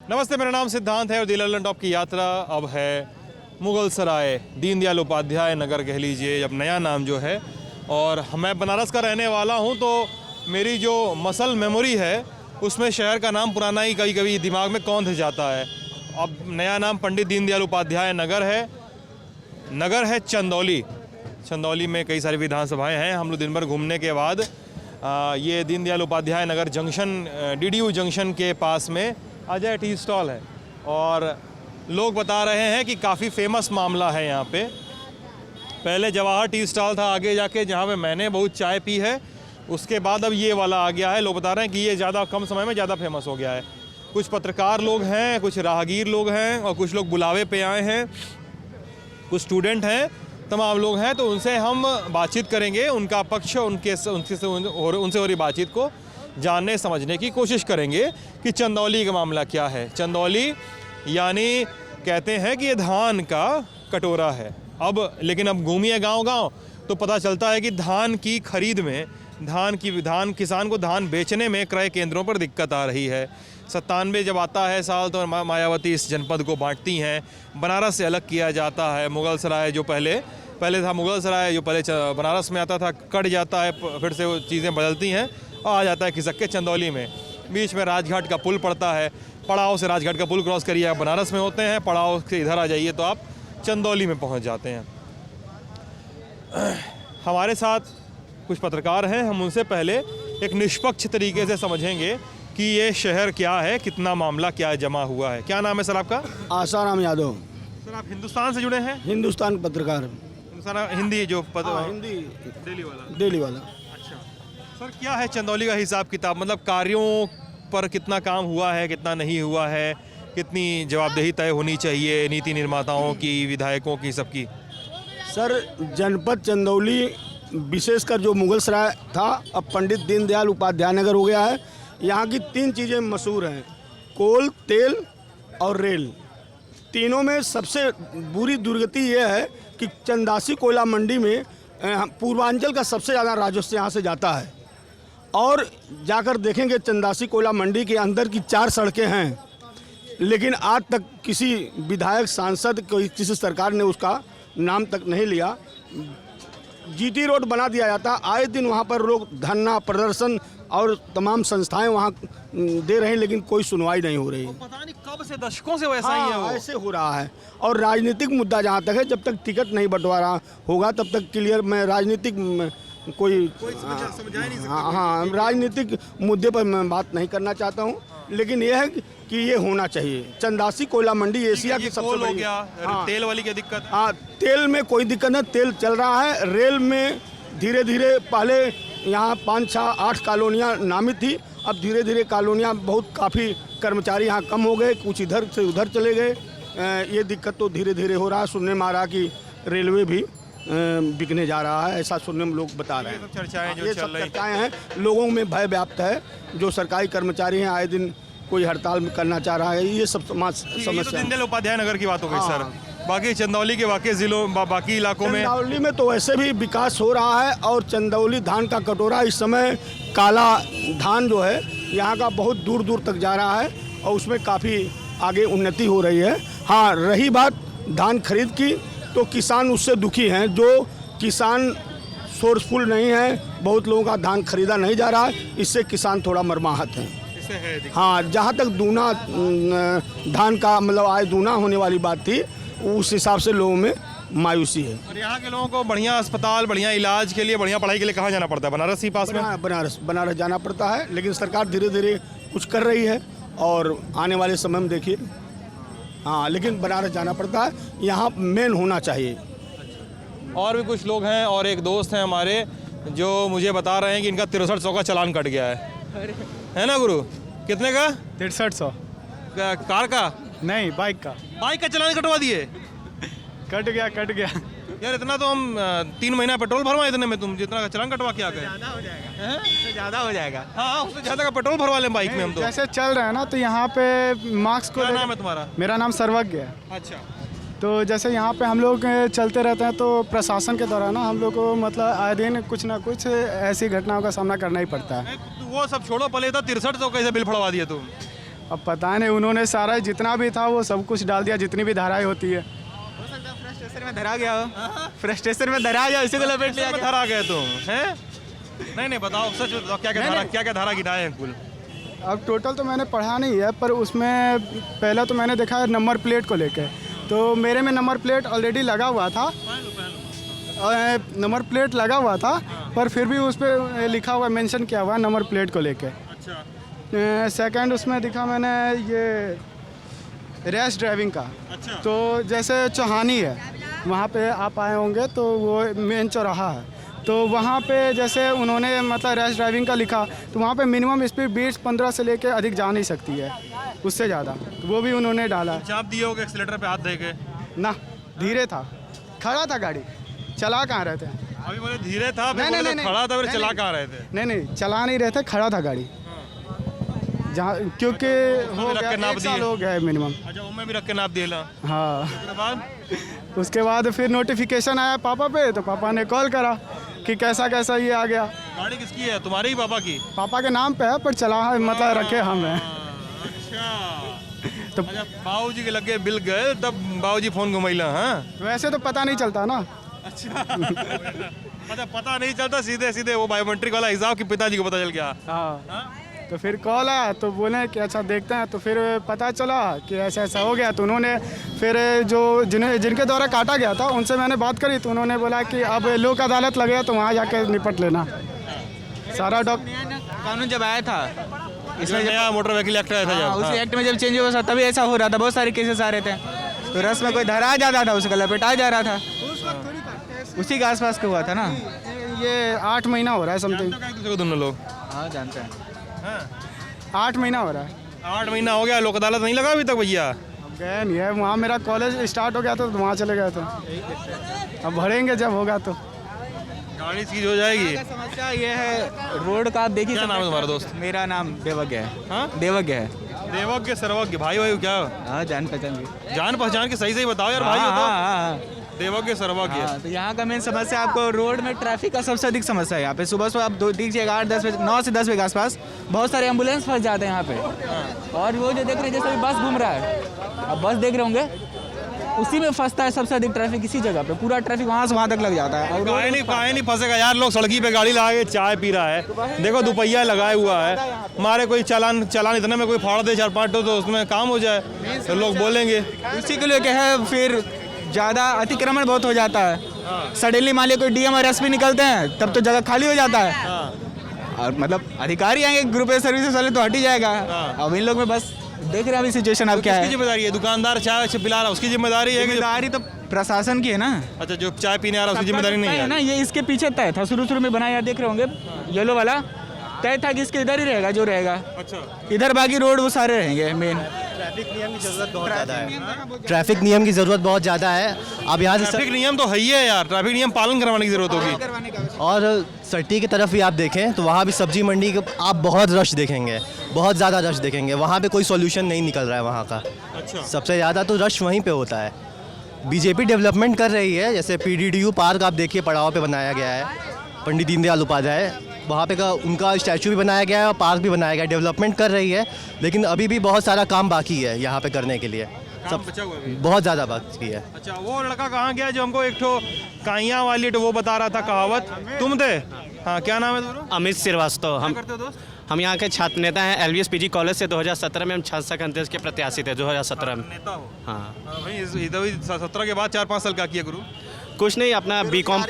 नमस्ते, मेरा नाम सिद्धांत है और दिल ललन टॉप की यात्रा अब है मुगल सराय, दीनदयाल उपाध्याय नगर कह लीजिए, अब नया नाम जो है। और मैं बनारस का रहने वाला हूँ, तो मेरी जो मसल मेमोरी है उसमें शहर का नाम पुराना ही कभी कभी दिमाग में कौंध जाता है। अब नया नाम पंडित दीनदयाल उपाध्याय नगर है। नगर है चंदौली। चंदौली में कई सारी विधानसभाएं हैं। हम लोग दिन भर घूमने के बाद ये दीनदयाल उपाध्याय नगर जंक्शन, DDU जंक्शन के पास में अजय टी स्टॉल है और लोग बता रहे हैं कि काफ़ी फेमस मामला है यहाँ पे। पहले जवाहर टी स्टॉल था आगे जाके, जहाँ पे मैंने बहुत चाय पी है। उसके बाद अब ये वाला आ गया है। लोग बता रहे हैं कि ये ज़्यादा कम समय में ज़्यादा फेमस हो गया है। कुछ पत्रकार लोग हैं, कुछ राहगीर लोग हैं और कुछ लोग बुलावे पे आए हैं, कुछ स्टूडेंट हैं, तमाम लोग हैं। तो उनसे हम बातचीत करेंगे, उनका पक्ष, उनसे हो रही बातचीत को जानने समझने की कोशिश करेंगे कि चंदौली का मामला क्या है। चंदौली यानी कहते हैं कि ये धान का कटोरा है। लेकिन अब घूमिए गांव-गांव तो पता चलता है कि धान की खरीद में, धान किसान को धान बेचने में क्रय केंद्रों पर दिक्कत आ रही है। 97 जब आता है साल तो मायावती इस जनपद को बांटती हैं। बनारस से अलग किया जाता है। मुगल सराय जो पहले था, मुगल सराय जो पहले बनारस में आता था, कट जाता है, फिर से वो चीज़ें बदलती हैं और आ जाता है खिसक के चंदौली में। बीच में राजघाट का पुल पड़ता है। पड़ाव से राजघाट का पुल क्रॉस करिए, आप बनारस में होते हैं। पड़ाव से इधर आ जाइए तो आप चंदौली में पहुंच जाते हैं। हमारे साथ कुछ पत्रकार हैं। हम उनसे पहले एक निष्पक्ष तरीके से समझेंगे कि ये शहर क्या है, कितना मामला क्या जमा हुआ है। क्या नाम है सर आपका? आसाराम यादव। सर आप हिंदुस्तान से जुड़े हैं? हिंदुस्तान पत्रकार। हिंदी जो हिंदी दिल्ली वाला। अच्छा सर, क्या है चंदौली का हिसाब किताब? मतलब कार्यों पर कितना काम हुआ है, कितना नहीं हुआ है, कितनी जवाबदेही तय होनी चाहिए नीति निर्माताओं की, विधायकों की, सबकी? सर, जनपद चंदौली विशेषकर जो मुगल सराय था अब पंडित दीनदयाल उपाध्याय नगर हो गया है। यहाँ की 3 चीज़ें मशहूर हैं: कोल, तेल और रेल। तीनों में सबसे बुरी दुर्गति ये है कि चंदासी कोयला मंडी में पूर्वांचल का सबसे ज़्यादा राजस्व यहाँ से जाता है। और जाकर देखेंगे चंदासी कोयला मंडी के अंदर की 4 सड़कें हैं, लेकिन आज तक किसी विधायक, सांसद, कोई किसी सरकार ने उसका नाम तक नहीं लिया। GT रोड बना दिया जाता, आए दिन वहाँ पर लोग धरना प्रदर्शन और तमाम संस्थाएं वहाँ दे रहे हैं, लेकिन कोई सुनवाई नहीं हो रही। तो पता नहीं कब से, दशकों से वैसा ही है वो। ऐसे हो रहा है। और राजनीतिक मुद्दा जहाँ तक है, जब तक टिकट नहीं बंटवारा होगा तब तक क्लियर में राजनीतिक कोई समझा नहीं सकता। हाँ, राजनीतिक मुद्दे पर मैं बात नहीं करना चाहता हूँ, लेकिन यह है कि ये होना चाहिए। चंदासी कोयला मंडी एशिया की सबसे बड़ी। हाँ, तेल वाली क्या दिक्कत? हाँ, तेल में कोई दिक्कत नहीं, तेल चल रहा है। रेल में धीरे धीरे, पहले यहाँ 5, 6, 8 कॉलोनियाँ नामित थी, अब धीरे धीरे कॉलोनियाँ बहुत, काफ़ी कर्मचारी यहाँ कम हो गए, कुछ इधर से उधर चले गए। ये दिक्कत तो धीरे धीरे हो रहा है। सुनने में आ रहा कि रेलवे भी बिकने जा रहा है, ऐसा सुनने में लोग बता रहे हैं। ये सब चर्चाएं जो ये चल सब रही चर्चाएं हैं, लोगों में भय व्याप्त है। जो सरकारी कर्मचारी हैं, आए दिन कोई हड़ताल करना चाह रहा है। ये सब समस्या। दीनदयाल उपाध्याय नगर की बात हो गई सर। बाकी चंदौली के बाकी जिलों, बाकी इलाकों में, चंदौली में तो वैसे भी विकास हो रहा है। और चंदौली धान का कटोरा इस समय, काला धान जो है यहाँ का, बहुत दूर दूर तक जा रहा है और उसमें काफ़ी आगे उन्नति हो रही है। हाँ, रही बात धान खरीद की, तो किसान उससे दुखी हैं। जो किसान सोर्सफुल नहीं है, बहुत लोगों का धान खरीदा नहीं जा रहा है, इससे किसान थोड़ा मर्माहत हैं। हाँ, जहाँ तक दूना धान का मतलब आय दूना होने वाली बात थी, उस हिसाब से लोगों में मायूसी है। और यहाँ के लोगों को बढ़िया अस्पताल, बढ़िया इलाज के लिए, बढ़िया पढ़ाई के लिए कहाँ जाना पड़ता है? बनारस ही पास में? बनारस जाना पड़ता है, लेकिन सरकार धीरे धीरे कुछ कर रही है और आने वाले समय में देखिए। हाँ, लेकिन बनारस जाना पड़ता है, यहाँ मेन होना चाहिए। और भी कुछ लोग हैं और एक दोस्त हैं हमारे जो मुझे बता रहे हैं कि इनका 6300 का चालान कट गया है ना गुरु? कितने का? 6300। कार का? नहीं, बाइक का। बाइक का चालान कटवा दिए? कट गया यार, इतना तो हम 3 महीना पेट्रोल भरवाए इतने में, तुम जितना का चालान कटवा के आ गए। ज़्यादा हो जाएगा। हाँ, उससे ज़्यादा का पेट्रोल भरवा लें बाइक में हम तो। जैसे चल रहे हैं ना, तो यहाँ पे मार्क्स को। क्या नाम है तुम्हारा? मेरा नाम सर्वज्ञ है। अच्छा। तो जैसे यहाँ पे हम लोग चलते रहते हैं, तो प्रशासन के द्वारा ना हम लोग को मतलब आए दिन कुछ ना कुछ ऐसी घटनाओं का सामना करना ही पड़ता है। वो सब छोड़ो, पहले था 6300 कैसे बिल फड़वा दिए तुम? अब पता नहीं, उन्होंने सारा जितना भी था वो सब कुछ डाल दिया, जितनी भी धाराएं होती है। फ्रस्ट्रेशन में धरा गया हो, फ्रस्ट्रेशन में धरा गया, इसी को लपेट लिया में धरा गए तुम हैं? नहीं बताओ, सच बताओ, क्या धारा गिराए हैं कुल? अब टोटल तो मैंने पढ़ा नहीं है, पर उसमें पहला तो मैंने देखा है नंबर प्लेट को लेके, तो मेरे में नंबर प्लेट ऑलरेडी लगा हुआ था, नंबर प्लेट लगा हुआ था, पर फिर भी उस पर लिखा हुआ, मेंशन किया हुआ नंबर प्लेट को लेके। अच्छा। सेकंड उसमें दिखा मैंने ये रैश ड्राइविंग का। अच्छा। तो जैसे चौहानी है, वहाँ पे आप आए होंगे, तो वो मेन चौराहा है, तो वहाँ पे जैसे उन्होंने मतलब रैश ड्राइविंग का लिखा, तो वहाँ पे मिनिमम स्पीड 20-15 से लेके अधिक जा नहीं सकती है, उससे ज़्यादा, तो वो भी उन्होंने डाला। चाप दिए होगे एक्सीलेटर पे हाथ दे के? ना, धीरे था, खड़ा था गाड़ी, चला कहाँ रहे थे? अभी बोले धीरे था, नहीं, नहीं, नहीं, खड़ा था, फिर नहीं, चला नहीं। कहाँ रहे थे? नहीं चला नहीं रहे थे, खड़ा था गाड़ी, जहाँ क्योंकि हो रख के गया नाप 1 साल दिए। हो गया है मिनिमम। अच्छा, उनमें भी रख के नाप दिए। हाँ, उसके बाद उसके बाद फिर नोटिफिकेशन आया पापा पे, तो पापा ने कॉल करा कि कैसा ये आ गया। गाड़ी किसकी है, तुम्हारे ही पापा की? पापा के नाम पे है, पर चला मतलब रखे हम हैं। अच्छा। तो अच्छा, बाबूजी के लगे बिल गए तब बाबूजी फोन घुमैला? हाँ। वैसे तो पता नहीं चलता ना। अच्छा। अच्छा, पता नहीं चलता, सीधे वो बायोमेट्रिक वाला हिसाब कि पिताजी को पता चल गया। हाँ, तो फिर कॉल आया, तो बोले कि अच्छा देखते हैं, तो फिर पता चला कि ऐसा हो गया, तो उन्होंने फिर जो जिनके द्वारा काटा गया था उनसे मैंने बात करी, तो उन्होंने बोला कि अब लोक अदालत लगेगा, तो वहाँ जाके निपट लेना सारा कानून जब आया था, इसमें नया मोटर व्हीकल एक्ट आया था हाँ, जब। उसी एक्ट में जब चेंज हुआ था तभी ऐसा हो रहा था, बहुत सारे केसेस आ रहे थे, तो रस में कोई धरा जाता था, उसका लपेटा जा रहा था, उसी के आसपास का हुआ था ना। ये 8 महीना हो रहा है समथिंग। एक दूसरे को दोनों लोग? हाँ, जानते हैं। 8 महीना हो रहा है। 8 महीना हो गया, लोक अदालत नहीं लगा अभी तक भैया? अब गए नहीं है, वहाँ मेरा कॉलेज स्टार्ट हो गया था, तो वहाँ चले गए थे, अब भरेंगे जब होगा तो। गाड़ी सीज हो जाएगी। समस्या ये है रोड का, आप देखिए। क्या नाम है तुम्हारा दोस्त? मेरा नाम देवज्ञ है। हाँ? देवज्ञ है। देवज्ञ सर्वज्ञ भाई क्या? हाँ, जान पहचान भी। जान पहचान के सही बताओ यार भाई। हाँ, हो तो हाँ, देवज्ञ सर्वज्ञ। हाँ, तो यहाँ का मेन समस्या आपको रोड में ट्रैफिक का सबसे अधिक समस्या है यहाँ पे। सुबह आप दीजिएगा 8-10 बजे, 9 से 10 बजे के आसपास बहुत सारे एम्बुलेंस फंस जाते हैं यहाँ पे। और वो जो देख रहे हैं, जैसे अभी बस घूम रहा है, अब बस देख रहे होंगे, उसी में फंसता है सबसे अधिक ट्रैफिक, इसी जगह पे पूरा ट्रैफिक वहाँ से वहाँ तक लग जाता है। और काहे नहीं फंसेगा यार, लोग सड़की पे गाड़ी लगा के चाय पी रहा है, देखो दुपहिया लगाए हुआ है, मारे कोई चालान इतने में कोई फाड़ दे 4-5 तो उसमें काम हो जाए, तो लोग बोलेंगे। उसी के लिए क्या है, फिर ज़्यादा अतिक्रमण बहुत हो जाता है। सडनली मान लिया कोई डीएम और एसपी निकलते हैं, तब तो जगह खाली हो जाता है, और मतलब अधिकारी आएंगे, ग्रुप ए सर्विसेज वाले तो हट ही जाएगा। अब इन लोग में बस देख रहे हैं अभी सिचुएशन अब क्या है। जिम्मेदारी है? दुकानदार चाय पिला रहा, उसकी जिम्मेदारी है? जिम्मेदारी तो प्रशासन की है ना। अच्छा, जो चाय पीने आ रहा है उसकी जिम्मेदारी नहीं है ना। ये इसके पीछे तय था, शुरू में बनाया, देख रहे होंगे येलो वाला तय था कि इसके इधर ही रहेगा जो रहेगा। अच्छा, इधर बाकी रोड वो सारे रहेंगे मेन। ट्रैफिक नियम की ज़रूरत बहुत ज़्यादा है। ट्रैफिक नियम की ज़रूरत बहुत ज़्यादा है। अब यहाँ से ट्रैफिक नियम तो है ही है यार, ट्रैफिक नियम पालन करवाने की जरूरत होगी। और सट्टी की तरफ भी आप देखें तो वहाँ भी सब्जी मंडी के आप बहुत रश देखेंगे, बहुत ज़्यादा रश देखेंगे। वहाँ पे कोई सॉल्यूशन नहीं निकल रहा है वहाँ का। अच्छा, सबसे ज़्यादा तो रश वहीं पे होता है। बीजेपी डेवलपमेंट कर रही है, जैसे PDDU पार्क आप देखिए पड़ाव पे बनाया गया है, पंडित दीनदयाल उपाध्याय, वहाँ पे का उनका स्टैचू भी बनाया गया है और पार्क भी बनाया गया है। डेवलपमेंट कर रही है, लेकिन अभी भी बहुत सारा काम बाकी है यहाँ पे करने के लिए, काम बचा हुआ है अभी। बहुत ज़्यादा बाकी है। अच्छा, वो लड़का कहाँ गया जो हमको एक ठो काइयाँ वाली वो बता रहा था कहावत, तुम थे? हाँ, क्या नाम है तुम्हारा? अमित श्रीवास्तव। क्या करते हो दोस्त? हम यहाँ के छात्र नेता हैं। LVS PG कॉलेज से 2017 में हम छात्र संघ के प्रत्याशी थे 2017 में। नेता हो? हाँ, हाँ भाई, इधर 17 के बाद 4-5 साल क्या किया गुरु? कुछ नहीं, अपना B.Com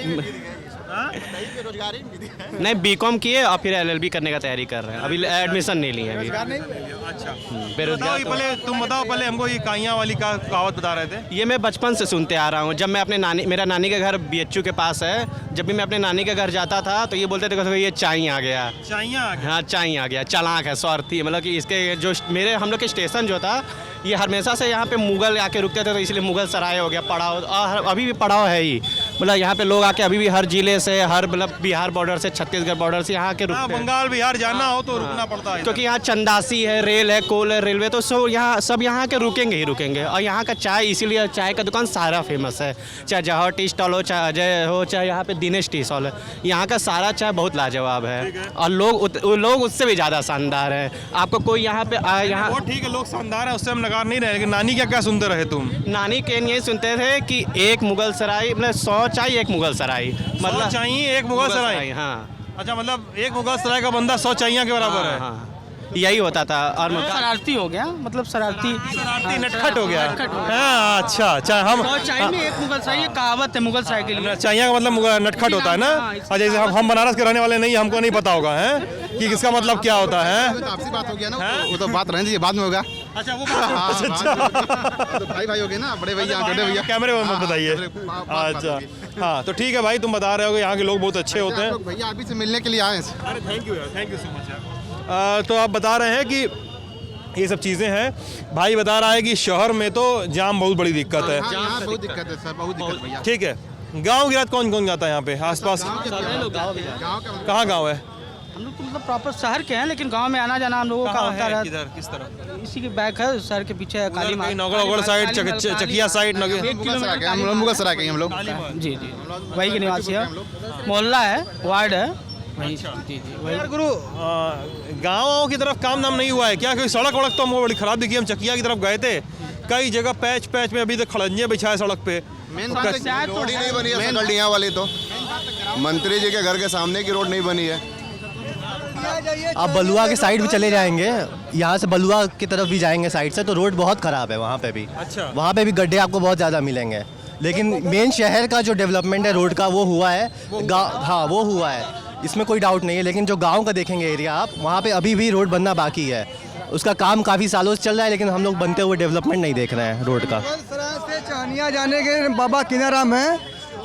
नहीं B.Com किए और फिर LLB करने का तैयारी कर रहे हैं। अभी एडमिशन नहीं लिए अभी। अच्छा, बेरोजगार तो- पहले तुम बताओ, पहले हमको ये काइयाँ वाली का कहावत बता रहे थे। ये मैं बचपन से सुनते आ रहा हूँ। जब मैं अपने मेरा नानी का घर BHU के पास है, जब भी मैं अपने नानी के घर जाता था तो ये बोलते थे ये चाई आ गया। चाइयाँ हाँ, चाई आ गया, चालाक है, स्वार्थी। मतलब कि इसके जो हम लोग के स्टेशन जो था, ये हमेशा से यहाँ पे मुगल आके रुकते थे, तो इसलिए मुगल सराय हो गया, पड़ाव, और अभी भी पड़ाव है ही। मतलब यहाँ पे लोग आके अभी भी हर जिले से, हर मतलब बिहार बॉर्डर से, छत्तीसगढ़ बॉर्डर से यहाँ के हाँ, रुकते हैं। बंगाल बिहार जाना हो तो रुकना पड़ता है क्योंकि यहाँ चंदासी है, रेल है, कोल है, रेलवे, तो सब यहाँ के रुकेंगे ही रुकेंगे। और यहाँ का चाय, इसीलिए चाय का दुकान सारा फेमस है, चाहे जवाहर टी स्टॉल हो, चाहे अजय हो, चाहे यहाँ पे दिनेश टी स्टॉल है, यहाँ का सारा चाय बहुत लाजवाब है। और लोग उससे भी ज़्यादा शानदार है। आपको कोई यहाँ पे यहाँ वो ठीक है, लोग शानदार है, उससे हम नकार नहीं रहे, लेकिन नानी क्या क्या सुनते रहे तुम? नानी के ये सुनते थे कि एक मुगल सराय मतलब 100 चाय एक मुगल सराय, मतलब चाहिए एक मुगल सराय। हाँ अच्छा, मतलब एक मुगल सराय का बंदा 100 चाहिए के बराबर है। हाँ, यही होता था। और शरारती हो गया, मतलब शरारती नटखट हो गया। हाँ, अच्छा हम चाय में एक मुगल सराय, ये कहावत है मुगल सराय के लिए। चाहिए का मतलब नटखट होता है ना। अच्छा, जैसे हम बनारस के रहने वाले नहीं, हमको नहीं पता होगा है कि किसका मतलब क्या होता है। आपसी बात हो गया ना, वो तो बात रहने दीजिए, बाद में होगा। अच्छा, वो अच्छा भाई हो गए ना, बड़े भैया छोटे भैया। कैमरे में मत बताइए। अच्छा, हाँ तो ठीक है भाई, तुम बता रहे हो कि यहाँ के लोग बहुत अच्छे होते हैं। भैया अभी से मिलने के लिए आए हैं। अरे थैंक यू यार, थैंक यू सो मच यार। तो आप बता रहे हैं कि ये सब चीज़ें हैं। भाई बता रहा है कि शहर में तो जाम बहुत बड़ी दिक्कत है। यहाँ बहुत दिक्कत है सर, बहुत दिक्कत भैया। ठीक है, गांव गिरात कौन कौन जाता है यहाँ पे आसपास? कहाँ गांव है? हम लोग तो मतलब प्रॉपर शहर के हैं, लेकिन गांव में आना जाना हम लोगों का होता है। किधर, किस तरह? इसी के बैक है, शहर के पीछे काली माँ, नौगढ़ साइड, चकिया साइड, मुगल सराय के हम लोग। जी जी, वही के निवासी है। मोहल्ला है, वार्ड है वही। जी जी वही। यार गुरु, गाँव की तरफ काम नाम नहीं हुआ है क्या? क्योंकि सड़क वड़क तो हमको बड़ी खराब दिखी। हम चकिया की तरफ गए थे, कई जगह पैच में अभी तक खड़ंजे बिछाए सड़क पे। मेन रोड ही नहीं बनी है गलडिया वाली, तो मंत्री जी के घर के सामने की रोड नहीं बनी है। आप बलुआ के साइड भी चले जाएंगे, यहाँ से बलुआ की तरफ भी जाएंगे साइड से, तो रोड बहुत ख़राब है वहाँ पे भी। अच्छा। वहाँ पे भी गड्ढे आपको बहुत ज़्यादा मिलेंगे, लेकिन मेन शहर का जो डेवलपमेंट है रोड का वो हुआ है। हाँ वो हुआ है, इसमें कोई डाउट नहीं है। लेकिन जो गांव का देखेंगे एरिया आप, वहाँ पे अभी भी रोड बनना बाकी है। उसका काम काफ़ी सालों से चल रहा है, लेकिन हम लोग बनते हुए डेवलपमेंट नहीं देख रहे हैं रोड का। से चानिया जाने के बाबा किनाराम है,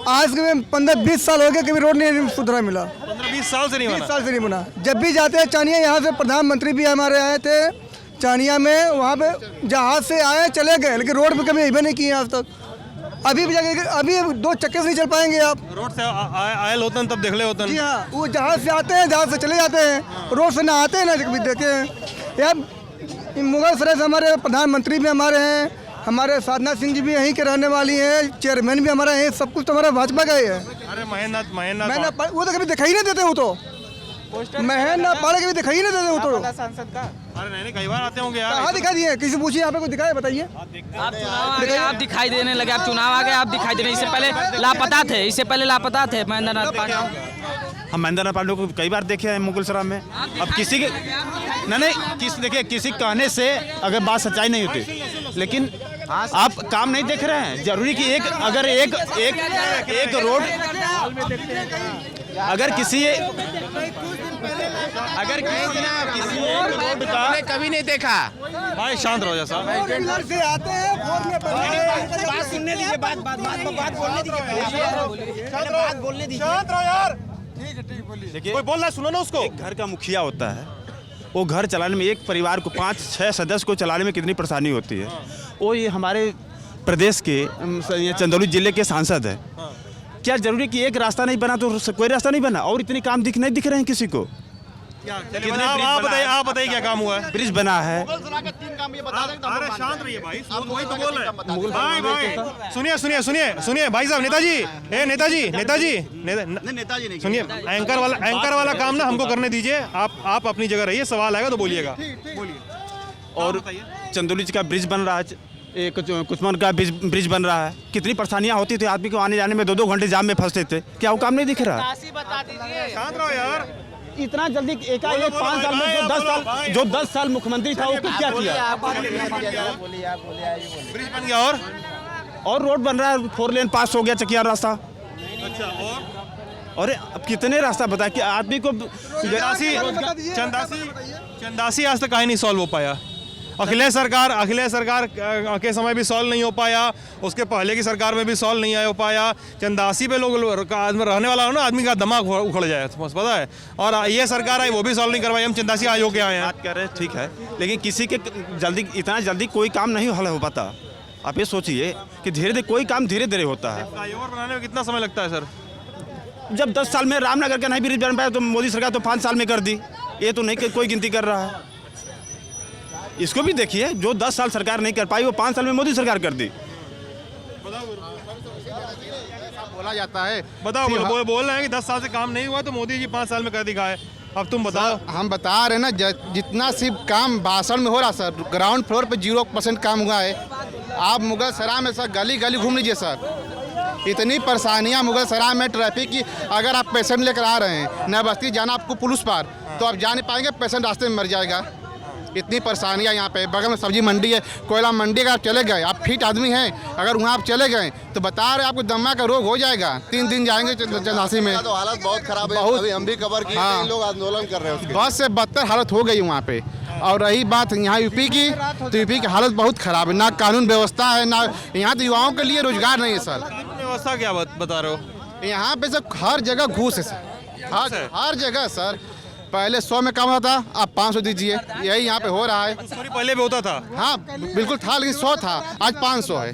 आज के 15-20 साल हो गए, कभी रोड नहीं सुधरा मिला। 15-20 साल से नहीं 20 बना। साल से नहीं बना। जब भी जाते हैं चानिया, यहाँ से प्रधानमंत्री भी हमारे आए थे चानिया में, वहाँ पे जहाज से आए चले गए, लेकिन रोड पे कभी अभी नहीं किए आज तक। अभी भी जाके अभी 2 चक्के से नहीं चल पाएंगे आप। रोड से आयल होते हैं तब देख ले होते जी हैं। हाँ, वो जहाज से आते हैं, जहाज से चले जाते हैं, रोड से ना आते हैं ना कभी देखे हैं। यार मुगल सराय से हमारे प्रधानमंत्री भी हमारे हैं, हमारे साधना सिंह जी भी यहीं के रहने वाली हैं, चेयरमैन भी हमारा है, सब कुछ तो हमारा भाजपा का ही है। अरे महेंद्र वो तो कभी दिखाई नहीं देते, वो तो महेंद्र पाड़े कभी दिखाई नहीं देते वो तो। अरे नहीं, कई बार आते होंगे यार। कहाँ दिखाई दिए? किसी पूछिए, यहाँ पे कोई दिखाए, बताइए। आप दिखाई देने लगे, आप चुनाव आ गए, आप दिखाई देने। इससे पहले लापता थे, महेंद्र नाथ पांडे। हम महेंद्र नाथ पांडे को कई बार देखे हैं मुगल सराय में। अब किसी के देखिए, किसी कहने से अगर बात सच्चाई नहीं होती, लेकिन आप काम नहीं देख रहे हैं। जरूरी कि एक रोड, अगर किसी रोड का कभी नहीं देखा। भाई शांत रहो जैसा। से आते हैं, बात सुनने दीजिए, बात बोलने दीजिए। शांत रहो यार। देखिए, कोई बोल रहा है, सुनो ना उसको। एक घर का मुखिया होता है, वो घर चलाने में, एक परिवार को 5-6 सदस्य को चलाने में कितनी परेशानी होती है। वो ये हमारे प्रदेश के ये चंदौली जिले के सांसद है। क्या जरूरी कि एक रास्ता नहीं बना तो कोई रास्ता नहीं बना? और इतने काम नहीं दिख रहे हैं किसी को। आप बताइए क्या काम हुआ है? ब्रिज बना है। अरे शांत रहिए भाई, वही तो बोल रहे हैं। भाई सुनिए भाई साहब। नेताजी सुनिए, एंकर वाला काम ना हमको करने दीजिए। आप अपनी जगह रहिए, सवाल आएगा तो बोलिएगा। और चंदौली का ब्रिज बन रहा है, एक कुसमन का ब्रिज बन रहा है। कितनी परेशानियां होती थी, आदमी को आने जाने में 2-2 घंटे जाम में फंसते थे। क्या वो काम नहीं दिख रहा? शांत रहो यार। इतना जल्दी एकाएक 5 साल में जो 10 साल मुख्यमंत्री था, उसको क्या किया? ब्रिज बन गया और रोड बन रहा है, 4 लेन पास हो गया चकिया रास्ता। अच्छा, और अब कितने रास्ता बताए कि आदमी को चंदासी आज तक कहीं नहीं सॉल्व हो पाया। अखिलेश सरकार के समय भी सॉल्व नहीं हो पाया, उसके पहले की सरकार में भी सॉल्व नहीं हो पाया। चंदासी पे लोग रहने वाला हो ना, आदमी का दिमाग उखड़ जाए, पता है। और ये सरकार आई, वो भी सॉल्व नहीं करवाई। हम चंदासी आयोग के आए हैं। बात कर रहे हैं, ठीक है, लेकिन किसी के इतना जल्दी कोई काम नहीं हल हो पाता। आप ये सोचिए कि धीरे धीरे कोई काम धीरे धीरे होता है। फ्लाईओवर बनाने में कितना समय लगता है सर? जब 10 साल में रामनगर का नहीं ब्रिज बन पाया तो मोदी सरकार तो 5 साल में कर दी। ये तो नहीं कि कोई गिनती कर रहा है। इसको भी देखिए, जो 10 साल सरकार नहीं कर पाई वो 5 साल में मोदी सरकार कर दी। बोला जाता है। बताओ बोल रहे हैं कि 10 साल से काम नहीं हुआ तो मोदी जी 5 साल में कर दिखाए। अब तुम बताओ। हम बता रहे हैं ना, जितना सिर्फ काम भाषण में हो रहा सर, ग्राउंड फ्लोर पे 0% काम हुआ है। आप मुगल सराय में सर गली गली घूम लीजिए सर, इतनी परेशानियां मुगल सराय में ट्रैफिक की। अगर आप पेशेंट लेकर आ रहे हैं, नया बस्ती जाना आपको पुलिस पार, तो आप जा नहीं पाएंगे, पेशेंट रास्ते में मर जाएगा। इतनी परेशानियां यहाँ पे। बगल में सब्जी मंडी है, कोयला मंडी, अगर आप चले गए, आप फिट आदमी हैं, अगर वहाँ आप चले गए तो बता रहे आपको दमा का रोग हो जाएगा। 3 दिन जाएंगे चंदासी में। तो हालत बहुत खराब है, अभी हम भी कवर किए, हाँ। लोग आंदोलन कर रहे हैं। बस से बदतर हालत हो गई वहाँ पे। और रही बात यहाँ यूपी की, तो यूपी की हालत बहुत खराब है। ना कानून व्यवस्था है, ना यहाँ तो युवाओं के लिए रोजगार नहीं है सर। व्यवस्था क्या बता रहे हो? यहाँ पे सर हर जगह घूस है सर, हर जगह सर। पहले 100 में काम होता था, अब 500 दीजिए, यही यहाँ पे हो रहा है। पहले भी होता था? हाँ बिल्कुल था, लेकिन 100 था, आज 500 है।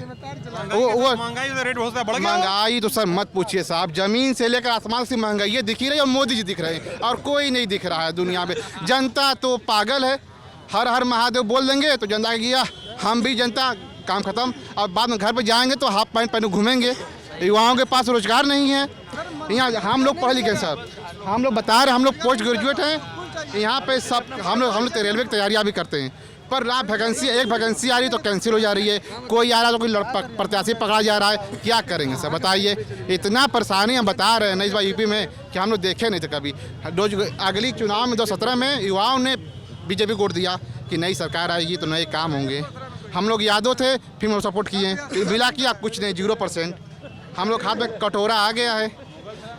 वो महंगाई का रेट बहुत बढ़ गया। महंगाई तो सर मत पूछिए साहब, जमीन से लेकर आसमान से महंगाई है दिख रही है, और मोदी जी दिख रहे हैं, और कोई नहीं दिख रहा है दुनिया में। जनता तो पागल है, हर हर महादेव बोल देंगे तो जनता किया, हम भी जनता, काम खत्म। और बाद में घर पे जाएंगे तो हाफ पैंट पहने घूमेंगे। युवाओं के पास रोजगार नहीं है। यहाँ हम लोग पढ़े लिखे सर, हम लोग बता रहे, हम लोग पोस्ट ग्रेजुएट हैं यहाँ पे सब। हम लोग रेलवे की तैयारियाँ भी करते हैं, पर ना वैकेंसी, एक वैकेंसी आ रही तो कैंसिल हो जा रही है, कोई आ रहा तो कोई प्रत्याशी पकड़ा जा रहा है। क्या करेंगे सर बताइए? इतना परेशानी हम बता रहे हैं ना इस बार यूपी में कि हम लोग देखे नहीं थे कभी। रोज अगली चुनाव में 2017 में युवाओं ने बीजेपी को वोट दिया कि नई सरकार आएगी तो नए काम होंगे। हम लोग यादव थे, फिर हम लोग सपोर्ट किए, मिला किया कुछ नहीं, 0%। हम लोग हाथ में कटोरा आ गया है।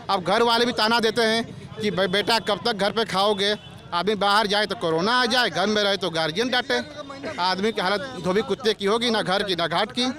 अब घर वाले भी ताना देते हैं कि भाई बेटा कब तक घर पे खाओगे? आदमी बाहर जाए तो कोरोना आ जाए, घर में रहे तो गार्जियन डांटे। आदमी की हालत धोबी कुत्ते की होगी, ना घर की ना घाट की।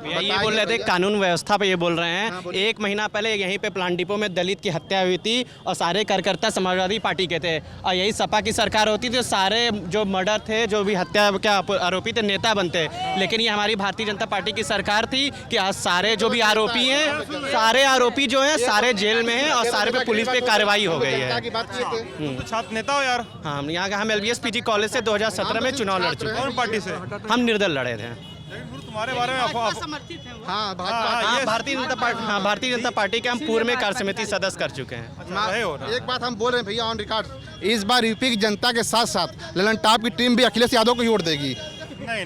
ये बोल रहे थे कानून व्यवस्था पे, ये बोल रहे हैं 1 महीना पहले यहीं पे प्लांट डिपो में दलित की हत्या हुई थी और सारे कार्यकर्ता समाजवादी पार्टी के थे, और यही सपा की सरकार होती थी, सारे जो मर्डर थे, जो भी हत्या के आरोपी थे, नेता बनते। लेकिन ये हमारी भारतीय जनता पार्टी की सरकार थी कि आज सारे जो भी आरोपी हैं, सारे आरोपी जो हैं सारे जेल में हैं, और सारे पे पुलिस पे कार्रवाई हो गई है। छात्र नेता हो यार? हाँ, यहाँ का हम LBS PG कॉलेज से 2017 में चुनाव लड़ चुके हैं। कौन पार्टी से? हम निर्दल लड़े थे। तुम्हारे बारे में भारतीय जनता पार्टी के हम पूर्व में कार्य समिति सदस्य कर चुके हैं। एक बात हम बोल रहे हैं भैया ऑन रिकॉर्ड, इस बार यूपी की जनता के साथ साथ ललन टॉप की टीम भी अखिलेश यादव को वोट देगी। नहीं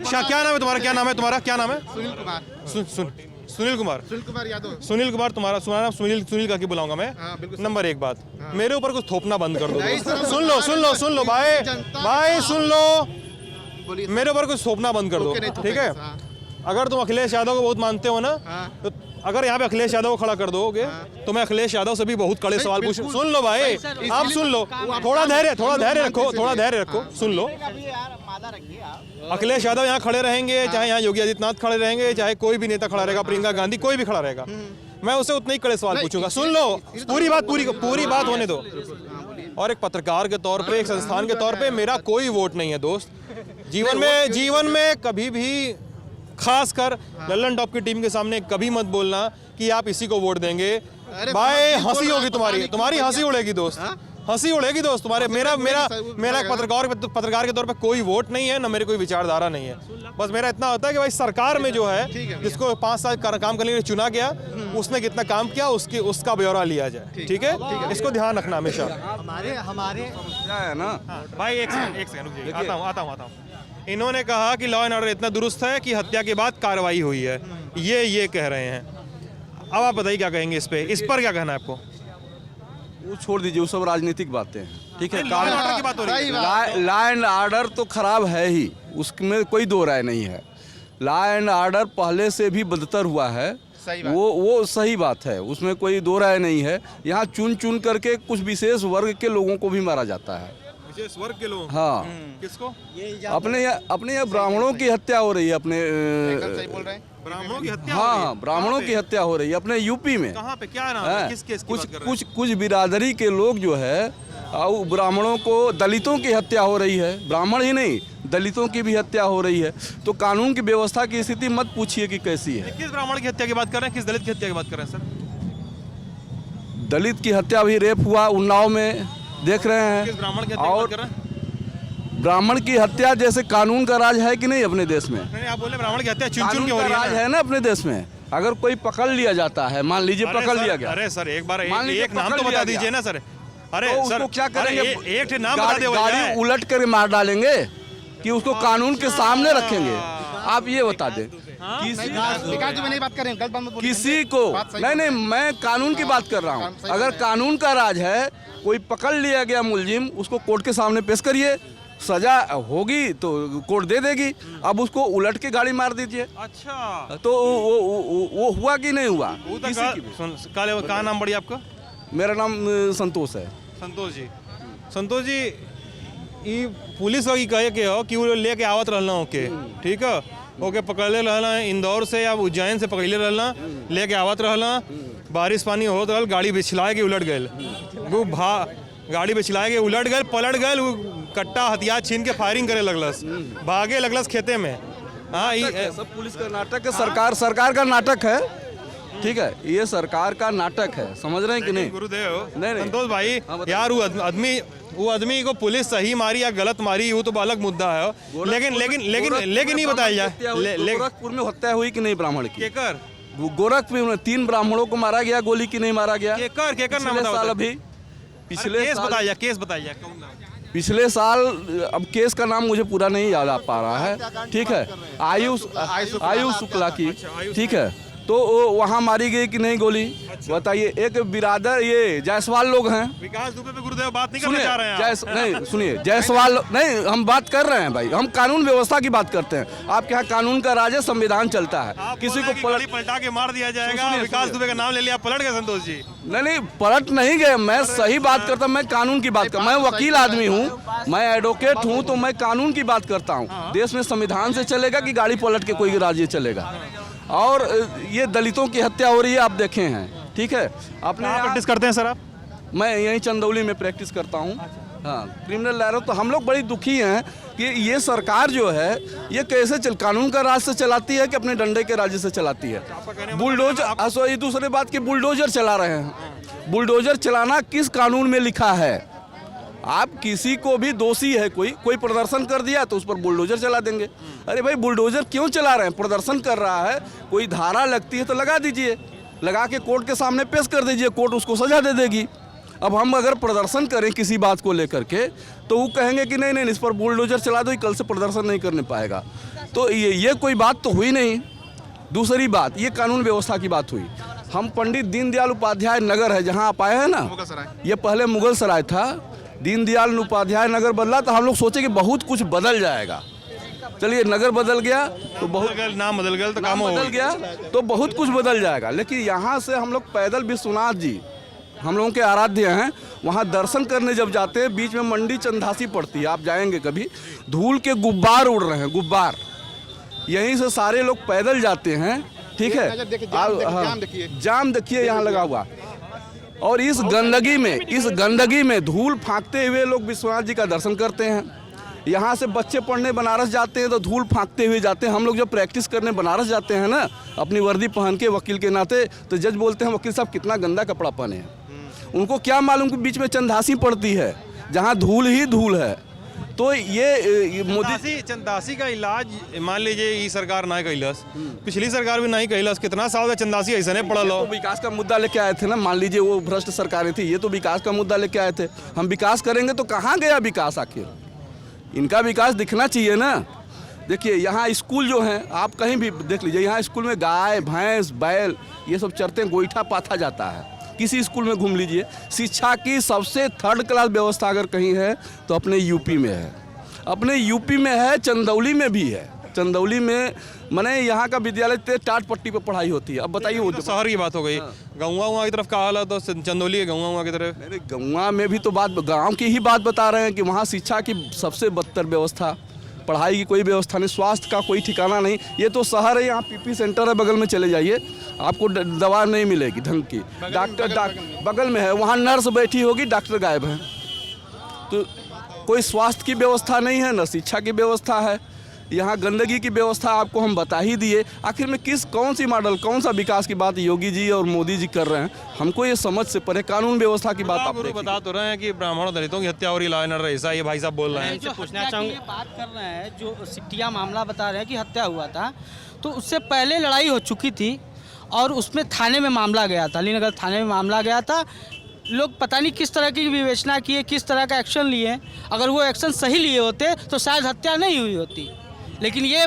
क्या नाम है तुम्हारा? क्या नाम है तुम्हारा? क्या नाम है? सुनील कुमार। सुनील कुमार। सुनील कुमार यादव। सुनील कुमार, तुम्हारा नाम सुनील का बुलाऊंगा मैं। नंबर 1 बात, मेरे ऊपर कुछ थोपना बंद कर दो। सुन लो भाई सुन लो, मेरे ऊपर कुछ थोपना बंद कर दो, ठीक है? अगर तुम अखिलेश यादव को बहुत मानते हो ना, तो अगर यहाँ पे अखिलेश यादव को खड़ा कर दोगे तो मैं अखिलेश यादव से भी बहुत कड़े सवाल पूछ। सुन लो भाई, आप सुन लो, थोड़ा धैर्य रखो, सुन लो। अखिलेश यादव यहाँ खड़े रहेंगे, चाहे यहाँ योगी आदित्यनाथ खड़े रहेंगे, चाहे कोई भी नेता खड़ा रहेगा, प्रियंका गांधी, कोई भी खड़ा रहेगा, मैं उससे उतने ही कड़े सवाल पूछूंगा। सुन लो, पूरी बात होने दो। और एक पत्रकार के तौर पे, एक संस्थान के तौर पे मेरा कोई वोट नहीं है दोस्त। जीवन में कभी भी, खासकर लल्लन टॉप की टीम के सामने कभी मत बोलना कि आप इसी को वोट देंगे। भाई हंसी होगी तुम्हारी हंसी उड़ेगी दोस्त, हंसी उड़ेगी दोस्त तुम्हारे। मेरा एक पत्रकार के तौर पे कोई वोट नहीं है, ना मेरी कोई विचारधारा नहीं है। बस मेरा इतना होता है कि भाई सरकार में जो है जिसको 5 साल काम करने के लिए चुना गया, उसने कितना काम किया उसका ब्यौरा लिया जाए, ठीक है? इसको ध्यान रखना हमेशा। हमारे है ना भाई एक सेकंड रुकिए, आता हूँ। इन्होंने कहा कि लॉ एंड ऑर्डर इतना दुरुस्त है कि हत्या के बाद कार्रवाई हुई है, ये कह रहे हैं। अब आप बताइए क्या कहेंगे इस पर क्या कहना है आपको? वो छोड़ दीजिए, वो सब राजनीतिक बातें हैं, ठीक है? लॉ एंड ऑर्डर की बात हो रही है। लॉ एंड ऑर्डर तो खराब है ही, उसमें कोई दो राय नहीं है। लॉ एंड ऑर्डर पहले से भी बदतर हुआ है, वो सही बात है, उसमें कोई दो राय नहीं है। यहाँ चुन करके कुछ विशेष वर्ग के लोगों को भी मारा जाता है। विशेष वर्ग के लोग? हाँ। किसको? अपने यहाँ ब्राह्मणों की हत्या हो रही है, अपने ब्राह्मणों की हत्या? हाँ, ब्राह्मणों की हत्या हो रही है अपने यूपी में। कहाँ पे? क्या नाम है? किस केस की बात कर रहे हैं? कुछ बिरादरी के लोग जो है, ब्राह्मणों को, दलितों की हत्या हो रही है। ब्राह्मण ही नहीं, दलितों की भी हत्या हो रही है। तो कानून की व्यवस्था की स्थिति मत पूछिए कि कैसी है। किस ब्राह्मण की हत्या की बात कर रहे हैं, किस दलित की हत्या की बात कर रहे हैं सर? दलित की हत्या अभी रेप हुआ उन्नाव में, देख रहे किस हैं। ब्राह्मण की हत्या की और बात कर रहे हैं? ब्राह्मण की हत्या जैसे कानून का राज है कि नहीं अपने देश में? नहीं, आप बोले ब्राह्मण की हत्या चुन चुन कानून के हो का रही राज है है ना अपने देश में। अगर कोई पकड़ लिया जाता है, मान लीजिए अरे पकड़ सर, लिया गया, अरे सर एक बार मान लीजिए एक नाम पकड़ तो बता लिया दीजिए गया। ना सर। अरे तो सर उसको क्या करेंगे? एक नाम बता दे गाड़ी उलट कर मार डालेंगे कि उसको कानून के सामने रखेंगे? आप ये बता दें। विकास दुबे नहीं बात करें, गलत बात मत बोलिए। किसी को नहीं, मैं कानून की बात कर रहा हूँ। अगर कानून का राज है, कोई पकड़ लिया गया मुलजिम, उसको कोर्ट के सामने पेश करिए, सजा होगी तो कोर्ट दे देगी। अब उसको उलट के गाड़ी मार दीजिए। अच्छा, तो वो हुआ कि नहीं हुआ? कहाँ नाम बढ़िया आपका? मेरा नाम संतोष है। संतोष जी, संतोष जी, ई पुलिस वाली कहे के हो कि वो लेके आवत रहना ओके, ठीक है, ओके पकड़ले रहना इंदौर से या उज्जैन से पकड़ले रहना, लेके आवत रहना, बारिश पानी होत रहल, गाड़ी बिछलाए के उलट गए, वो गाड़ी बिछलाए के उलट गए, पलट गए, कट्टा हथियार छीन के फायरिंग करे लगलस, भागे लगलस खेते में। हाँ, सब पुलिस का नाटक है, सरकार का नाटक है, ठीक है, ये सरकार का नाटक है, समझ रहे हैं कि नहीं? गुरुदेव, नहीं। संतोष भाई, यार वो आदमी को पुलिस सही मारी या गलत मारी, वो तो अलग मुद्दा है, लेकिन नहीं बताया जाए। गोरखपुर में हत्या हुई कि नहीं ब्राह्मण की? केकर? गोरखपुर में 3 ब्राह्मणों को मारा गया गोली की नहीं मारा गया? केकर नाम पिछले बताओ साल तो। अभी केस बताइए कौन नाम? पिछले साल, अब केस का नाम मुझे पूरा नहीं याद आ पा रहा है, ठीक है, आयुष शुक्ला की, ठीक है, तो वहाँ मारी गई कि नहीं गोली? बताइए। एक बिरादर ये जायसवाल लोग हैं। विकास दुबे पे गुरुदेव बात नहीं करना चाह रहे हैं आप। नहीं सुनिए, जायसवाल नहीं, हम बात कर रहे हैं भाई, हम कानून व्यवस्था की बात करते हैं। आपके यहाँ कानून का राज है, संविधान चलता है, किसी को पलटा के मार दिया जाएगा। विकास दुबे का नाम ले लिया, पलट गए संतोष जी। नहीं, पलट नहीं गए, मैं सही बात करता हूँ, मैं कानून की बात करता हूँ, मैं वकील आदमी हूँ, मैं एडवोकेट हूँ, तो मैं कानून की बात करता हूँ। देश में संविधान से चलेगा कि गाड़ी पलट के कोई राज्य चलेगा? और ये दलितों की हत्या हो रही है, आप देखे हैं, ठीक है। अपने प्रैक्टिस करते हैं सर आप? मैं यहीं चंदौली में प्रैक्टिस करता हूँ। हाँ, क्रिमिनल लॉयर। तो हम लोग बड़ी दुखी हैं कि ये सरकार जो है, ये कैसे कानून का राज से चलाती है कि अपने डंडे के राज्य से चलाती है? बुलडोजर, ये दूसरी बात कि बुलडोजर चला रहे हैं। बुलडोजर चलाना किस कानून में लिखा है? आप किसी को भी दोषी है, कोई प्रदर्शन कर दिया तो उस पर बुलडोजर चला देंगे। अरे भाई, बुलडोजर क्यों चला रहे हैं? प्रदर्शन कर रहा है, कोई धारा लगती है तो लगा दीजिए, लगा के कोर्ट के सामने पेश कर दीजिए, कोर्ट उसको सजा दे देगी। अब हम अगर प्रदर्शन करें किसी बात को लेकर के, तो वो कहेंगे कि नहीं, इस पर बुलडोजर चला दो, कल से प्रदर्शन नहीं करने पाएगा। तो ये कोई बात तो हुई नहीं। दूसरी बात, ये कानून व्यवस्था की बात हुई। हम पंडित दीनदयाल उपाध्याय नगर है जहाँ आप आए हैं ना, ये पहले मुगल सराय था, दीनदयाल उपाध्याय नगर बदला, तो हम लोग सोचे कि बहुत कुछ बदल जाएगा। चलिए, नगर बदल गया तो बहुत, नाम बदल गया तो काम बदल गया तो बहुत कुछ बदल जाएगा। लेकिन यहाँ से हम लोग पैदल विश्वनाथ जी हम लोगों के आराध्य हैं, वहाँ दर्शन करने जब जाते हैं, बीच में मंडी चंदासी पड़ती है, आप जाएंगे कभी, धूल के गुब्बार उड़ रहे हैं, गुब्बार, यहीं से सारे लोग पैदल जाते हैं, ठीक है। जाम देखिए यहाँ लगा हुआ, और इस गंदगी में धूल फांकते हुए लोग विश्वनाथ जी का दर्शन करते हैं। यहाँ से बच्चे पढ़ने बनारस जाते हैं तो धूल फांकते हुए जाते हैं। हम लोग जब प्रैक्टिस करने बनारस जाते हैं ना, अपनी वर्दी पहन के वकील के नाते, तो जज बोलते हैं वकील साहब कितना गंदा कपड़ा पहने हैं। उनको क्या मालूम कि बीच में चंदासी पड़ती है जहाँ धूल ही धूल है। तो ये मोदी चंदासी का इलाज मान लीजिए ये सरकार ना कैलस, पिछली सरकार भी नहीं कैलस, कितना साल से चंदासी ऐसा नहीं पड़ल। तो विकास का मुद्दा लेके आए थे ना, मान लीजिए वो भ्रष्ट सरकारें थी, ये तो विकास का मुद्दा लेके आए थे। हम विकास करेंगे तो कहाँ गया विकास? आखिर इनका विकास दिखना चाहिए ना। देखिए, यहाँ स्कूल जो हैं, आप कहीं भी देख लीजिए, यहाँ स्कूल में गाय भैंस बैल ये सब चरते हैं, गोईठा पाथा जाता है। किसी स्कूल में घूम लीजिए, शिक्षा की सबसे 3rd क्लास व्यवस्था अगर कहीं है तो अपने यूपी में है, अपने यूपी में है, चंदौली में भी है। चंदौली में मैंने यहाँ का विद्यालय टाट पट्टी पर पढ़ाई होती है। अब बताइए, वो तो शहर की बात हो गई, गाँव की तरफ का हाल है, तो चंदौली के गाँव की तरफ? नहीं, गाँव में भी तो बात, गाँव की ही बात बता रहे हैं कि वहाँ शिक्षा की सबसे बदतर व्यवस्था, पढ़ाई की कोई व्यवस्था नहीं, स्वास्थ्य का कोई ठिकाना नहीं। ये तो शहर है, यहाँ पीपी सेंटर है, बगल में चले जाइए, आपको दवा नहीं मिलेगी ढंग की। डॉक्टर बगल में है, वहाँ नर्स बैठी होगी, डॉक्टर गायब है। तो कोई स्वास्थ्य की व्यवस्था नहीं है, न शिक्षा की व्यवस्था है। यहाँ गंदगी की व्यवस्था आपको हम बता ही दिए। आखिर में कौन सी मॉडल, कौन सा विकास की बात योगी जी और मोदी जी कर रहे हैं, हमको ये समझ से परे। कानून व्यवस्था की बात आप बता तो रहे हैं कि ब्राह्मण और दलितों की हत्या हो रही, लॉ एंड ऑर्डर ऐसा ये भाई साहब बोल रहे हैं। जो पूछना चाहूँगा, बात कर रहे हैं जो सिटिया मामला बता रहे हैं कि हत्या हुआ था, तो उससे पहले लड़ाई हो चुकी थी और उसमें थाने में मामला गया था, अलीनगर थाने में मामला गया था। लोग पता नहीं किस तरह की विवेचना किए, किस तरह का एक्शन लिए। अगर वो एक्शन सही लिए होते तो शायद हत्या नहीं हुई होती। लेकिन ये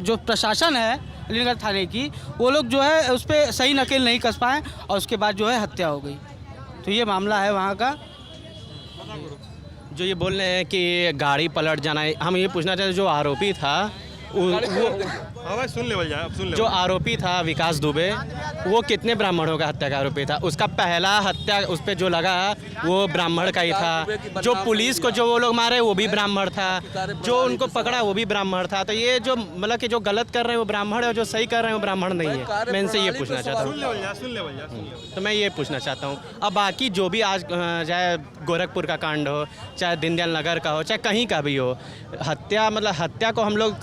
जो प्रशासन है अलीनगर थाने की, वो लोग जो है उस पर सही नकेल नहीं कस पाए और उसके बाद जो है हत्या हो गई। तो ये मामला है वहाँ का। जो ये बोल रहे हैं कि गाड़ी पलट जाना है, हम ये पूछना चाहते हैं जो आरोपी था वो सुन ले जाए, अब सुन ले। जो आरोपी था विकास दुबे, वो कितने ब्राह्मणों का हत्या का आरोपी था? उसका पहला हत्या उस पर जो लगा वो ब्राह्मण का ही था। जो पुलिस को जो वो लोग मारे वो भी ब्राह्मण था, जो उनको पकड़ा वो भी ब्राह्मण था। तो ये जो मतलब कि जो गलत कर रहे हैं वो ब्राह्मण है और जो सही कर रहे हैं वो ब्राह्मण नहीं है। मैं इनसे ये पूछना चाहता हूँ। तो मैं ये पूछना चाहता हूँ, अब बाकी जो भी आज चाहे गोरखपुर का कांड हो, चाहे दीनदयाल नगर का हो, चाहे कहीं का भी हो, हत्या मतलब हत्या को हम लोग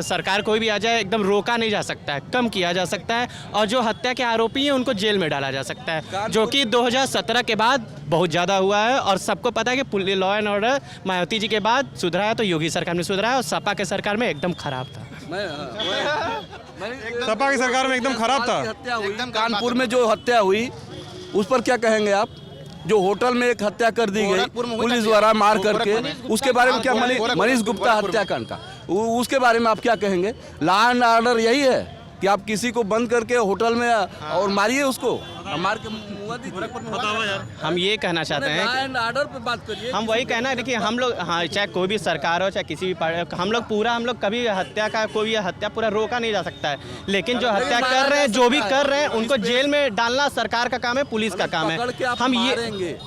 सरकार कोई भी आ जाए एकदम रोका नहीं जा सकता है, कम किया जा सकता है। और जो हत्या के आरोपी हैं उनको जेल में डाला जा सकता है, जो कि 2017 के बाद बहुत ज़्यादा हुआ है। और सबको पता है कि law and order Mayawati ji के बाद सुधरा है, तो योगी सरकार में सुधरा है और सपा के सरकार में एकदम खराब था। सपा की सरकार में एकदम खराब था। कानपुर में जो हत्या हुई उस पर क्या कहेंगे आप? जो होटल में एक हत्या कर दी गई पुलिस द्वारा मार करके, उसके बारे में क्या? मनीष गुप्ता हत्याकांड का उसके बारे में आप क्या कहेंगे? लॉ एंड ऑर्डर यही है कि आप किसी को बंद करके होटल में और मारिए उसको, मार के हम ये कहना चाहते हैं, लॉ एंड ऑर्डर पे बात करिए। हम वही कहना है, देखिए हम लोग, हाँ, चाहे कोई भी सरकार हो, चाहे किसी भी पार्टी, हम लोग कभी हत्या का कोई भी हत्या पूरा रोका नहीं जा सकता है। लेकिन जो हत्या कर रहे हैं, जो भी कर रहे हैं, उनको जेल में डालना सरकार का काम है, पुलिस का काम है। हम ये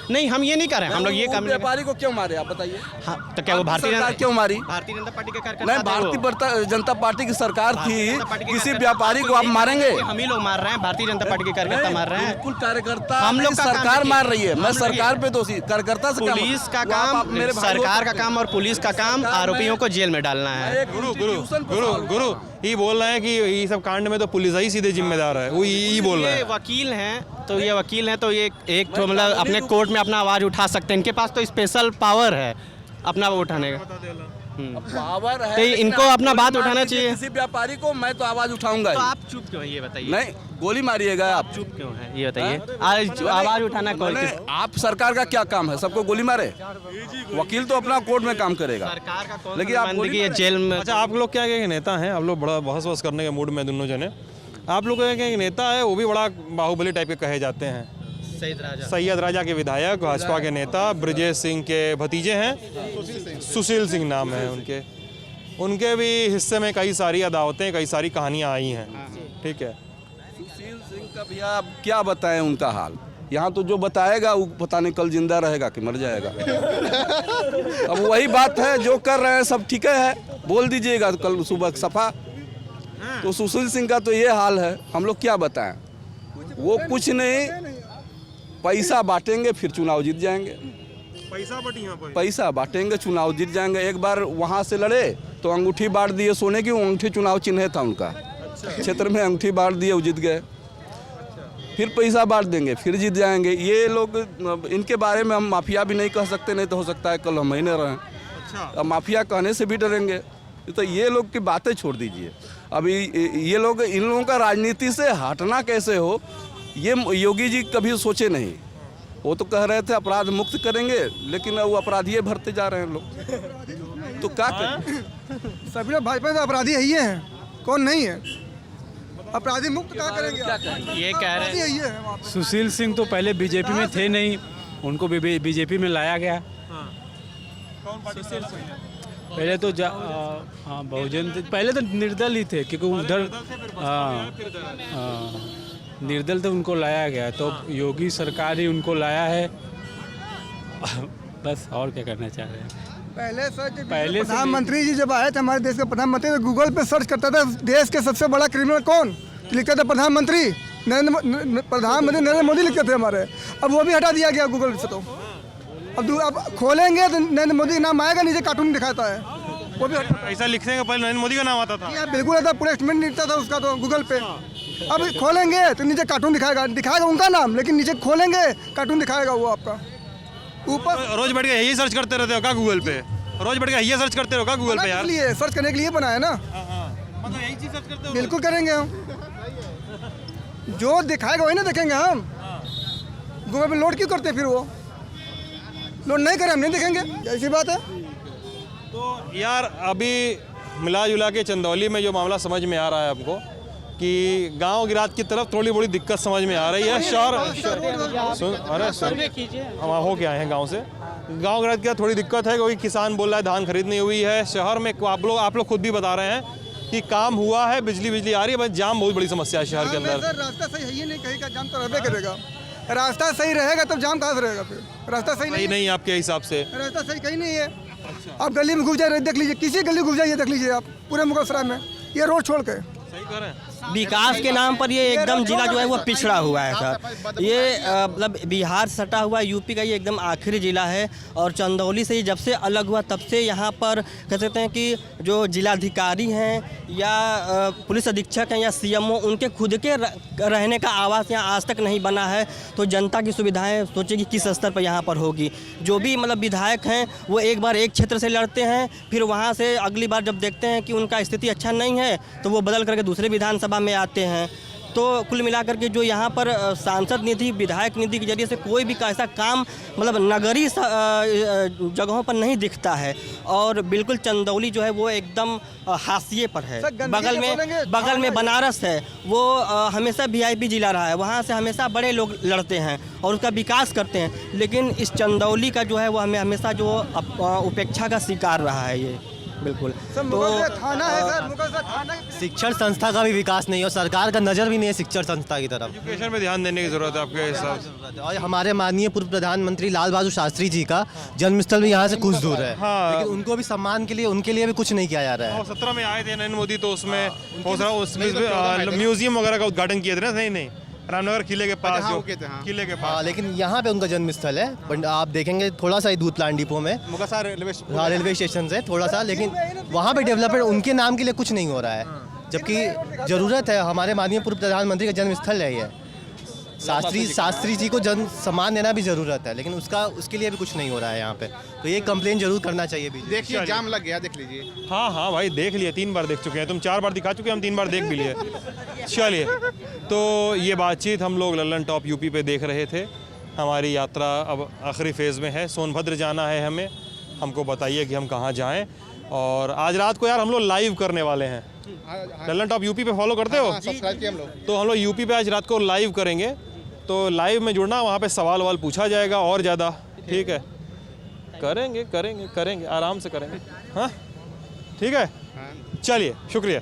नहीं, हम ये नहीं कर रहे हैं। हम लोग ये काम, व्यापारी को क्यों मारे आप बताइए? हाँ, तो क्या वो भारतीय जनता क्यों मारी? भारतीय जनता पार्टी के कार्यकर्ता नहीं, भारतीय जनता पार्टी की सरकार थी, किसी व्यापारी को आप मारेंगे? हम ही लोग मार रहे हैं, भारतीय जनता पार्टी के कार्यकर्ता मार रहे हैं। बिल्कुल कार्यकर्ता, हम लोग सरकार मार रही है। मैं सरकार पे दोषी, कार्यकर्ता से पुलिस का काम, सरकार का काम और पुलिस का काम आरोपियों को जेल में डालना है। गुरु ये बोल रहे हैं कि ये सब कांड में तो पुलिस ही सीधे जिम्मेदार है, वो ये बोल रहे हैं। वकील हैं तो ये एक तो मतलब अपने कोर्ट में अपना आवाज़ उठा सकते हैं। इनके पास तो स्पेशल पावर है अपना उठाने का, पावर है। तो इनको अपना बात उठाना चाहिए। किसी व्यापारी को मैं तो आवाज उठाऊंगा। तो आप चुप क्यों हैं ये बताइए? नहीं, गोली मारिएगा आप? चुप क्यों हैं ये बताइए? आज आवाज उठाना कौन? आप सरकार का क्या काम है? सबको गोली मारे? वकील तो अपना कोर्ट में काम करेगा, सरकार का कौन? लेकिन आप जेल में। अच्छा, आप लोग क्या क्या नेता हैं? आप लोग बड़ा बहस करने के मूड में दोनों जने। आप लोग क्या क्या नेता है, वो भी बड़ा बाहुबली टाइप के कहे जाते हैं। सैयद राजा के विधायक, भाजपा के नेता, ब्रजेश सिंह के भतीजे हैं, सुशील सिंह नाम है उनके भी हिस्से में कई सारी अदावतें, कई सारी कहानियां आई हैं। ठीक है, सुशील सिंह का भैया आप क्या बताएं उनका हाल? यहाँ तो जो बताएगा वो पता नहीं कल जिंदा रहेगा कि मर जाएगा। अब वही बात है, जो कर रहे हैं सब ठीक है, बोल दीजिएगा कल सुबह सफा। तो सुशील सिंह का तो ये हाल है, हम लोग क्या बताएं? वो कुछ नहीं, पैसा बांटेंगे फिर चुनाव जीत जाएंगे। पैसा बांटेंगे, चुनाव जीत जाएंगे। एक बार वहाँ से लड़े तो अंगूठी बांट दिए सोने की, अंगूठी चुनाव चिन्ह था उनका, क्षेत्र में अंगूठी बांट दिए, वो जीत गए। फिर पैसा बांट देंगे फिर जीत जाएंगे। ये लोग, इनके बारे में हम माफिया भी नहीं कह सकते, नहीं तो हो सकता है कल हम ही न रहें। अब माफिया कहने से भी डरेंगे, तो ये लोग की बातें छोड़ दीजिए। अभी ये लोग, इन लोगों का राजनीति से हटना कैसे हो, ये योगी जी कभी सोचे नहीं। वो तो कह रहे थे अपराध मुक्त करेंगे, लेकिन वो अपराधी भरते जा रहे हैं लोग। तो क्या करें? सभी लोग भाजपा तो अपराधी ही हैं, कौन नहीं है? अपराधी मुक्त क्या करेंगे? ये कह रहे हैं सुशील सिंह तो पहले बीजेपी में थे नहीं, उनको बीजेपी में लाया गया। पहले तो बहुजन, पहले तो निर्दल ही थे, क्योंकि उधर निर्दल तो उनको लाया गया, तो योगी सरकार ही उनको लाया है। बस और क्या करना चाह रहे हैं? पहले प्रधानमंत्री जी जब आए थे हमारे देश के प्रधानमंत्री, तो गूगल पे सर्च करता था देश के सबसे बड़ा क्रिमिनल कौन, लिखते थे प्रधानमंत्री नरेंद्र मोदी लिखते थे हमारे। अब वो भी हटा दिया गया गूगल से। तो अब खोलेंगे तो नरेंद्र मोदी का नाम आएगा, नीचे कार्टून दिखाता है वो भी। ऐसा लिखने का पहले नरेंद्र मोदी का नाम आता था। ये बिल्कुल ऐसा पूरा स्टेटमेंट लिखता था उसका तो गूगल पे। अब खोलेंगे तो नीचे कार्टून दिखाएगा उनका नाम, लेकिन नीचे खोलेंगे कार्टून दिखाएगा वो आपका ऊपर। रोज बैठ के यही सर्च करते रहते हो क्या गूगल पे? रोज बैठ के यही सर्च करते रहो क्या गूगल पे यार? इसलिए सर्च करने के लिए बनाया ना, मतलब यही चीज सर्च करते हो? बिल्कुल करेंगे हम, जो दिखाएगा वही ना देखेंगे हम। गूगल पे लोड क्यों करते फिर? वो लोड नहीं करें हम नहीं देखेंगे, ऐसी बात है। तो यार अभी मिला जुला के चंदौली में जो मामला समझ में आ रहा है हमको कि गांव गिरात की तरफ थोड़ी बड़ी दिक्कत समझ में आ रही है। हम हो के आए हैं गांव से। गांव गिरात की थोड़ी दिक्कत है क्योंकि किसान बोल रहा है धान खरीद नहीं हुई है। शहर में आप लोग खुद भी बता रहे हैं कि काम हुआ है, बिजली आ रही है, बस जाम बहुत बड़ी समस्या है शहर के अंदर। रास्ता सही है ही नहीं, कहीं का जाम तो रहबे करेगा। रास्ता सही रहेगा तब जाम कहाँ से रहेगा? फिर रास्ता सही नहीं आपके हिसाब से रास्ता सही कहीं नहीं है। आप गली में घुस जाइए, देख लीजिए, किसी गली घुस जाइए, देख लीजिए आप पूरे मुगलसराय में ये रोड छोड़ के। सही कर रहे हैं। विकास के नाम पर ये एकदम जिला जो है वो पिछड़ा हुआ है सर। ये मतलब बिहार से सटा हुआ यूपी का ये एकदम आखिरी ज़िला है। और चंदौली से जब से अलग हुआ तब से यहाँ पर कह सकते हैं कि जो जिलाधिकारी हैं या पुलिस अधीक्षक हैं या सीएमओ, उनके खुद के रहने का आवास यहाँ आज तक नहीं बना है। तो जनता की सुविधाएं सोचिए कि किस स्तर पर यहाँ पर होगी। जो भी मतलब विधायक हैं वो एक बार एक क्षेत्र से लड़ते हैं, फिर वहाँ से अगली बार जब देखते हैं कि उनका स्थिति अच्छा नहीं है तो वो बदल करके दूसरे विधानसभा में आते हैं। तो कुल मिलाकर के जो यहाँ पर सांसद निधि, विधायक निधि के जरिए से कोई भी ऐसा काम मतलब नगरीय जगहों पर नहीं दिखता है। और बिल्कुल चंदौली जो है वो एकदम हाशिए पर है। बगल में बनारस है, वो हमेशा वीआईपी जिला रहा है, वहाँ से हमेशा बड़े लोग लड़ते हैं और उसका विकास करते हैं। लेकिन इस चंदौली का जो है वो हमें हमेशा जो उपेक्षा का शिकार रहा है ये बिल्कुल। तो थाना है सर, मुगलसराय थाना। शिक्षण संस्था का भी विकास नहीं है और सरकार का नज़र भी नहीं है शिक्षण संस्था की तरफ। एजुकेशन पे ध्यान देने की जरूरत है आपके हिसाब से। और हमारे माननीय पूर्व प्रधानमंत्री लाल बहादुर शास्त्री जी का जन्मस्थल भी यहाँ से कुछ दूर है। हाँ। लेकिन उनको भी सम्मान के लिए उनके लिए भी कुछ नहीं किया जा रहा है। 17 में आए थे नरेंद्र मोदी तो उसमें म्यूजियम वगैरह का उद्घाटन किए थे ना? नहीं रामनगर किले के पास जो किले के पास। लेकिन यहाँ पे उनका जन्मस्थल है। आप देखेंगे थोड़ा सा ही दूध प्लांट डिपो में रेलवे स्टेशन से थोड़ा सा, लेकिन वहाँ पे डेवलपमेंट उनके नाम के लिए कुछ नहीं हो रहा है। जबकि ज़रूरत है, हमारे माननीय पूर्व प्रधानमंत्री का जन्मस्थल है ये। शास्त्री जी को जन सम्मान देना भी ज़रूरत है, लेकिन उसके लिए भी कुछ नहीं हो रहा है यहाँ पे। तो ये कंप्लेन जरूर करना चाहिए। देखिए जाम लग गया, देख लीजिए। हाँ भाई देख लिए, 3 बार देख चुके हैं। तुम 4 बार दिखा चुके हैं, हम 3 बार देख भी लिए। चलिए, तो ये बातचीत हम लोग लल्लन टॉप यूपी पे देख रहे थे। हमारी यात्रा अब आखिरी फेज़ में है, सोनभद्र जाना है हमें। हमको बताइए कि हम कहाँ जाएँ। और आज रात को यार हम लोग लाइव करने वाले हैं। लल्लन टॉप यूपी पे फॉलो करते हो? तो हम लोग यूपी पे आज रात को लाइव करेंगे। तो लाइव में जुड़ना, वहाँ पे सवाल पूछा जाएगा और ज़्यादा। ठीक है, करेंगे आराम से करेंगे। हाँ ठीक है, चलिए शुक्रिया।